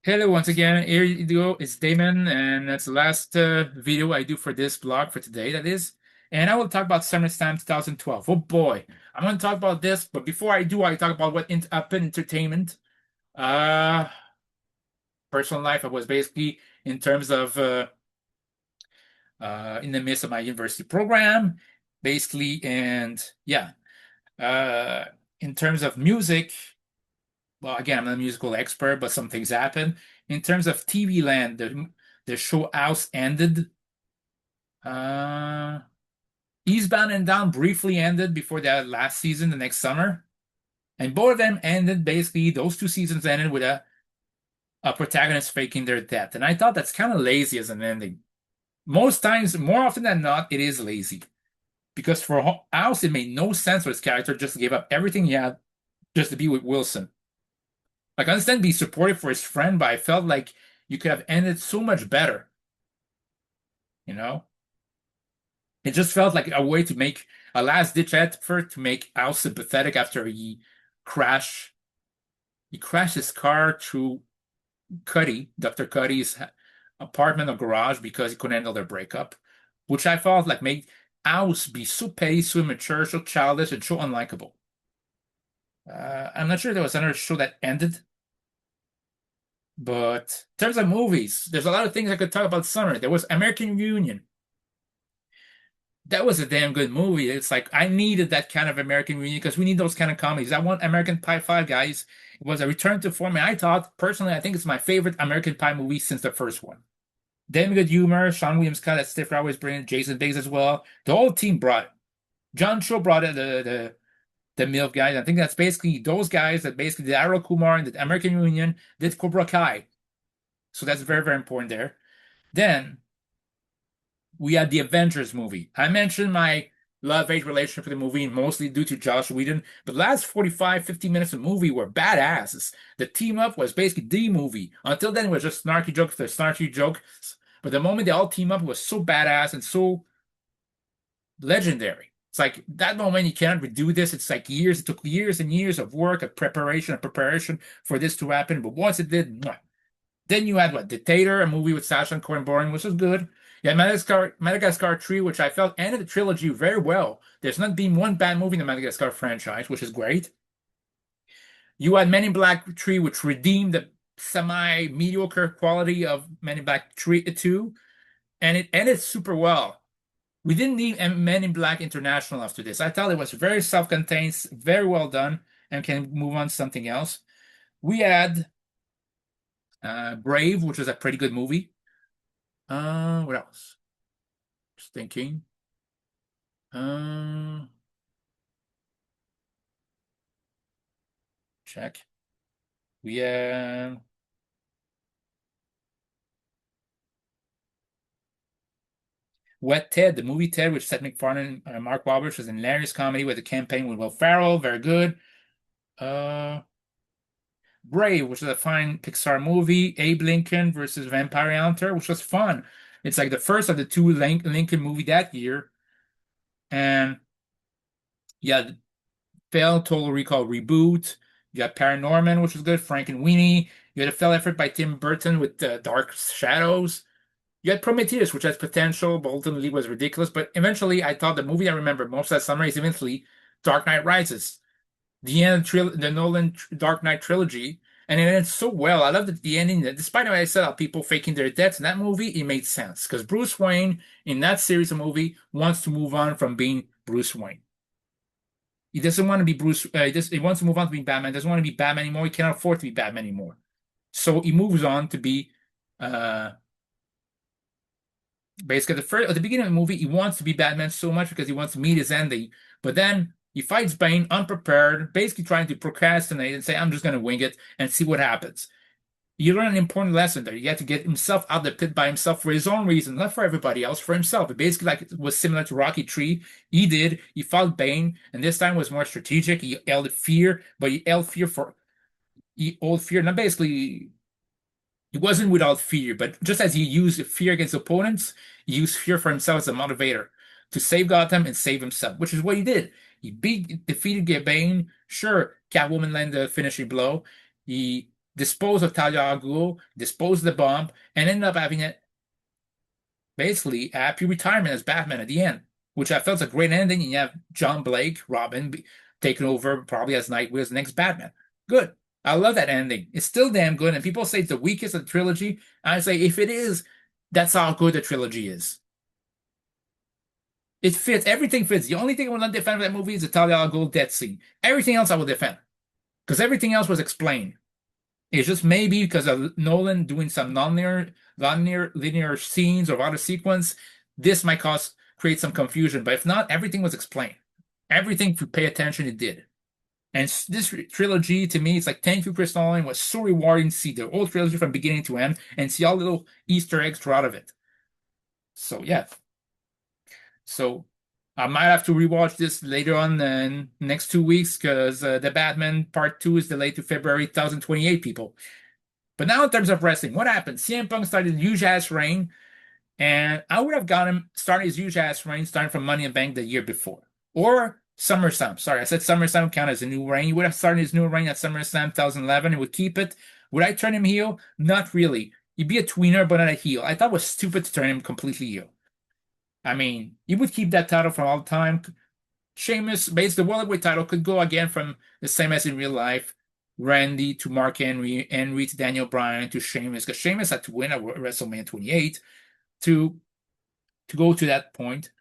Hello once again. Here you go. It's Damon, and that's the last video I do for this blog for today, that is. And I will talk about SummerSlam 2012. Oh boy, I'm going to talk about this, but before I do, I talk about what happened entertainment. Uh, Personal life, I was basically in terms of in the midst of my university program, basically, and yeah. Uh, in terms of music, well, again, I'm not a musical expert, but some things happen. In terms of TV land, the show House ended. Uh, Eastbound and Down briefly ended before that last season, the next summer. And both of them ended basically, those two seasons ended with a protagonist faking their death. And I thought that's kind of lazy as an ending. Most times, more often than not, it is lazy. Because for House, it made no sense for his character just to give up everything he had just to be with Wilson. Like, I understand be supportive for his friend, but I felt like you could have ended so much better, you know? It just felt like a way to make a last-ditch effort to make Al sympathetic after he crashed his car through Dr. Cuddy's apartment or garage because he couldn't handle their breakup, which I felt like made House be so petty, so immature, so childish, and so unlikable. I'm not sure there was another show that ended. But in terms of movies, there's a lot of things I could talk about summer. There was American Reunion. That was a damn good movie. It's like I needed that kind of American Reunion because we need those kind of comedies. I want American Pie 5, guys. It was a return to form. And I thought, personally, I think it's my favorite American Pie movie since the first one. Damn good humor. Sean William Scott as Stifler always brilliant. Jason Biggs as well. The whole team brought it. John Cho brought it, the MILF guys. I think that's basically those guys that basically did Harold Kumar and the American Reunion did Cobra Kai. So that's very, very important there. Then we had the Avengers movie. I mentioned my love-hate relationship with the movie, mostly due to Josh Whedon. But the last 45, 50 minutes of the movie were badasses. The team up was basically the movie. Until then, it was just snarky jokes after snarky jokes. But the moment they all team up, it was so badass and so legendary. It's like that moment you cannot redo this. It's like years. It took years and years of work, of preparation for this to happen. But once it did, mwah. Then you had what? Dictator, a movie with Sacha and Corin Boring, which was good. Yeah, Madagascar 3, which I felt ended the trilogy very well. There's not been one bad movie in the Madagascar franchise, which is great. You had Men in Black 3, which redeemed the semi-mediocre quality of Men in Black 3 2, and it ended super well. We didn't need Men in Black International after this. I thought it was very self-contained, very well done, and can move on to something else. We had Brave, which was a pretty good movie. What else? Just thinking. Uh, Check. We have Wet Ted, the movie Ted, which Seth MacFarlane and Mark Wahlberg, which was an hilarious comedy with a campaign with Will Ferrell, very good. Uh, Brave, which is a fine Pixar movie. Abe Lincoln versus Vampire Hunter, which was fun. It's like the first of the two Lincoln movie that year. And yeah, failed Total Recall reboot. You got Paranorman, which was good. Frank and Weenie. You had a failed effort by Tim Burton with Dark Shadows. You had Prometheus, which has potential, but ultimately was ridiculous. But eventually, I thought the movie I remember most of that summer is eventually Dark Knight Rises, the end of the Nolan Dark Knight trilogy, and it ended so well. I loved the ending. Despite what I said about people faking their deaths in that movie, it made sense because Bruce Wayne in that series of movie wants to move on from being Bruce Wayne. He doesn't want to be Bruce. He wants to move on to being Batman. Doesn't want to be Batman anymore. He cannot afford to be Batman anymore. So he moves on to be uh, basically at the beginning of the movie. He wants to be Batman so much because he wants to meet his ending. But then he fights Bane unprepared, basically trying to procrastinate and say, "I'm just going to wing it and see what happens." You learn an important lesson there. You have to get himself out of the pit by himself for his own reasons, not for everybody else, for himself. It basically like it was similar to Rocky 3. He fought Bane, and this time was more strategic. He held fear, but he held fear, not basically he wasn't without fear, but just as he used fear against opponents, he used fear for himself as a motivator to save Gotham and save himself, which is what he did. Defeated Bane. Sure, Catwoman landed the finishing blow. He dispose of Talia al Ghul, dispose of the bomb, and ended up having it basically a happy retirement as Batman at the end, which I felt a great ending. And you have John Blake, Robin, taking over probably as Nightwing as the next Batman. Good. I love that ending. It's still damn good. And people say it's the weakest of the trilogy. I say if it is, that's how good the trilogy is. It fits. Everything fits. The only thing I will not defend of that movie is the Talia al Ghul death scene. Everything else I will defend because everything else was explained. It's just maybe because of Nolan doing some linear scenes or out of sequence, this might create some confusion. But if not, everything was explained. Everything, if you pay attention, it did. And this trilogy, to me, it's like thank you, Chris Nolan. Was so rewarding to see the whole trilogy from beginning to end and see all the little Easter eggs throughout out of it. So yeah. So I might have to rewatch this later on in the next 2 weeks because the Batman Part 2 is delayed to February 2028, people. But now in terms of wrestling, what happened? CM Punk started huge ass reign, and I would have got him starting his huge ass reign starting from Money in the Bank the year before. Or SummerSlam. Sorry, I said SummerSlam count as a new reign. He would have started his new reign at SummerSlam 2011 and would keep it. Would I turn him heel? Not really. He'd be a tweener, but not a heel. I thought it was stupid to turn him completely heel. I mean, you would keep that title for all the time. Sheamus, basically, the World Heavyweight title could go again from the same as in real life. Randy to Mark Henry, Henry to Daniel Bryan to Sheamus, because Sheamus had to win at WrestleMania 28 to go to that point.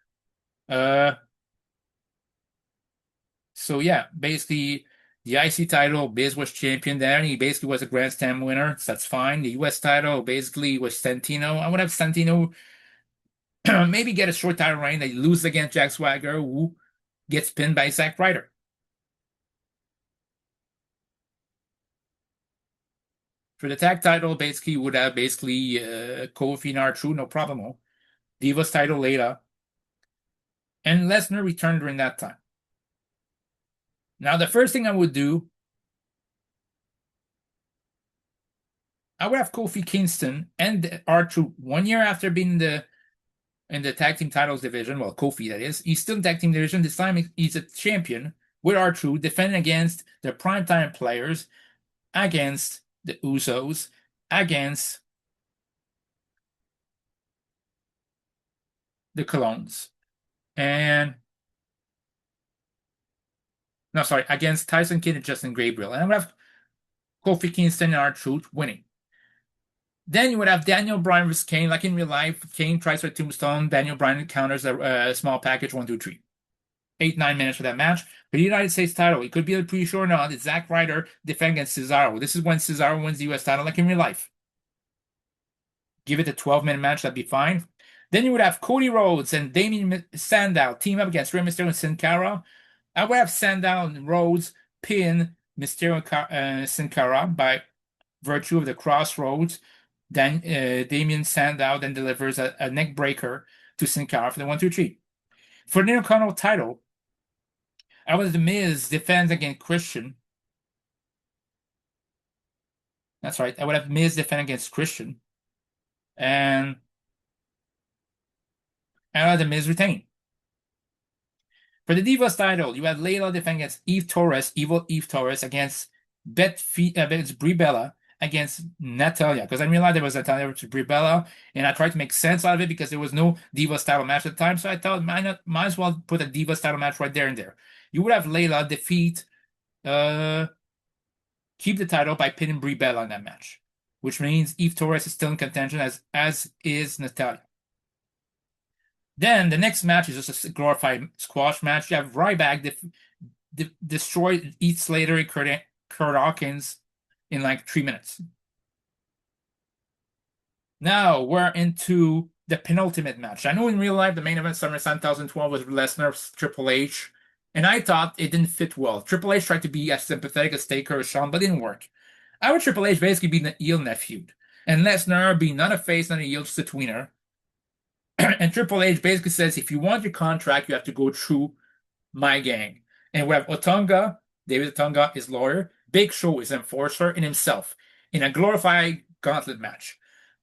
So yeah, basically the IC title, Biz was champion there, and he basically was a Grand Slam winner, so that's fine. The US title basically was Santino. I would have Santino maybe get a short title reign. They lose against Jack Swagger, who gets pinned by Zack Ryder. For the tag title, basically would have Kofi and R-Truth, no problemo. Divas title later. And Lesnar returned during that time. Now, the first thing I would do, I would have Kofi Kingston and R-Truth 1 year after being in the tag team titles division. Well, Kofi, that is. He's still in tag team division. This time he's a champion with R-Truth, defending against the primetime players, against the Usos, against the Clones. And no, sorry, against Tyson Kidd and Justin Gabriel. And I'm going to have Kofi Kingston and R-Truth winning. Then you would have Daniel Bryan versus Kane, like in real life. Kane tries for a tombstone. Daniel Bryan counters a small package, 1, 2, 3. 8, 9 minutes for that match. For the United States title, it could be a pretty sure or not. It's Zack Ryder defending against Cesaro. This is when Cesaro wins the US title, like in real life. Give it a 12-minute match, that'd be fine. Then you would have Cody Rhodes and Damien Sandow team up against Rey Mysterio and Sin Cara. I would have Sandow and Rhodes pin Mysterio and Sin Cara by virtue of the crossroads. Then Damien Sandow then delivers a neck breaker to Sin Cara for the 1, 2, 3. For the Intercontinental title, I was The Miz defends against Christian. That's right. I would have Miz defend against Christian. And I would have The Miz retain. For the Divas title, you had Layla defend against Eve Torres, Evil Eve Torres, against Brie Bella, against Natalia. Because I realized there was Natalia versus Brie Bella, and I tried to make sense out of it because there was no Divas title match at the time. So I thought, might as well put a Divas title match right there and there. You would have Layla defeat, keep the title by pinning Brie Bella in that match, which means Eve Torres is still in contention as is Natalia. Then the next match is just a glorified squash match. You have Ryback destroy Heath Slater and Kurt Hawkins in like 3 minutes. Now we're into the penultimate match. I know in real life the main event SummerSlam 2012 was Lesnar versus Triple H, and I thought it didn't fit well. Triple H tried to be as sympathetic as Taker or Shawn, but it didn't work. I would Triple H basically be the heel in that feud, and Lesnar be not a face, not a heel, just a tweener. And Triple H basically says, if you want your contract, you have to go through my gang. And we have Otunga, David Otunga, his lawyer. Big Show is enforcer, and himself in a glorified gauntlet match.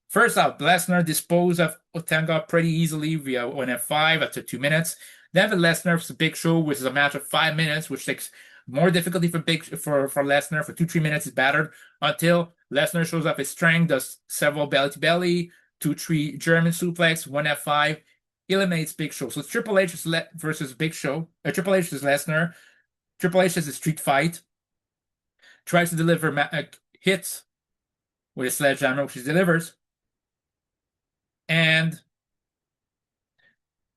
First out, Lesnar disposed of Otunga pretty easily via 1F5 after 2 minutes. Then Lesnar versus Big Show, which is a match of 5 minutes, which takes more difficulty for Lesnar. For 2-3 minutes, he's battered until Lesnar shows off his strength, does several belly to belly, 2-3 German suplex, one F5, eliminates Big Show. So Triple H is versus Big Show. Triple H is Lesnar. Triple H is a street fight. Tries to deliver hits with a sledgehammer, which he delivers. And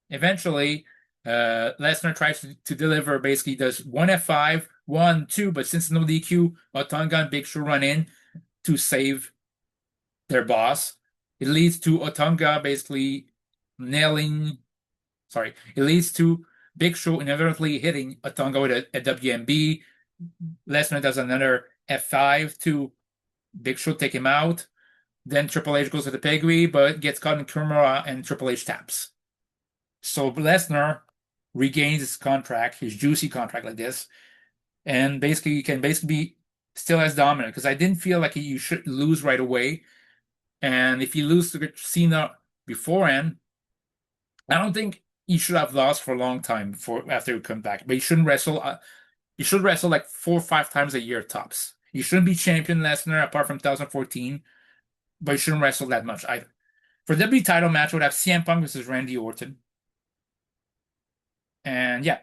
eventually, Lesnar tries to deliver, basically does one F5, 1, 2, but since no DQ, Otunga and Big Show run in to save their boss. It leads to Otunga basically nailing, sorry, it leads to Big Show inadvertently hitting Otunga with a WMB. Lesnar does another F5 to Big Show take him out. Then Triple H goes to the pedigree, but gets caught in Kimura and Triple H taps. So Lesnar regains his contract, his juicy contract like this, and basically can be still as dominant because I didn't feel like you should lose right away. And if you lose to Cena beforehand, I don't think you should have lost for a long time before after you come back. But you shouldn't wrestle. You should wrestle like 4 or 5 times a year tops. You shouldn't be champion Lesnar apart from 2014, but you shouldn't wrestle that much either. For the WWE title match, I would have CM Punk versus Randy Orton. And yeah,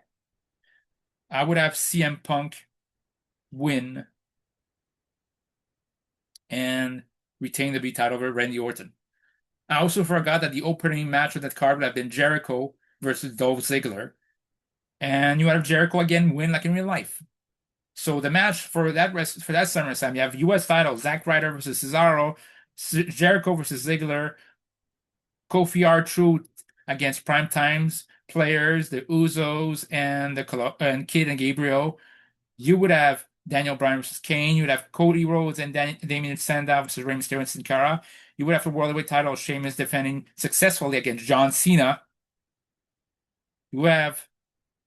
I would have CM Punk win and retain the WWE title over Randy Orton. I also forgot that the opening match of that card would have been Jericho versus Dolph Ziggler. And you have Jericho again win like in real life. So the match for that SummerSlam, you have U.S. title, Zack Ryder versus Cesaro, Jericho versus Ziggler, Kofi R-Truth against Primetime's players, the Usos and Kid and Gabriel. You would have Daniel Bryan versus Kane. You would have Cody Rhodes and Damien Sandow versus Rey Mysterio and Sin Cara. You would have the Worldwide title, Sheamus defending successfully against John Cena. You have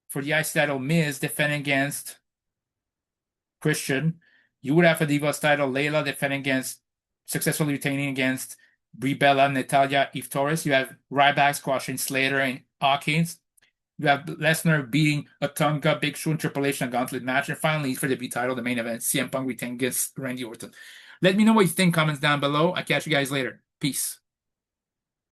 for the IC title, Miz defending against Christian. You would have for the Divas title, Layla defending against, successfully retaining against Brie Bella, Natalya, Eve Torres. You have Ryback squashing Slater and Hawkins. You have Lesnar beating Otunga, Big Show, and Triple H in a gauntlet match. And finally, for the B title, the main event, CM Punk retaining against Randy Orton. Let me know what you think. Comments down below. I'll catch you guys later. Peace.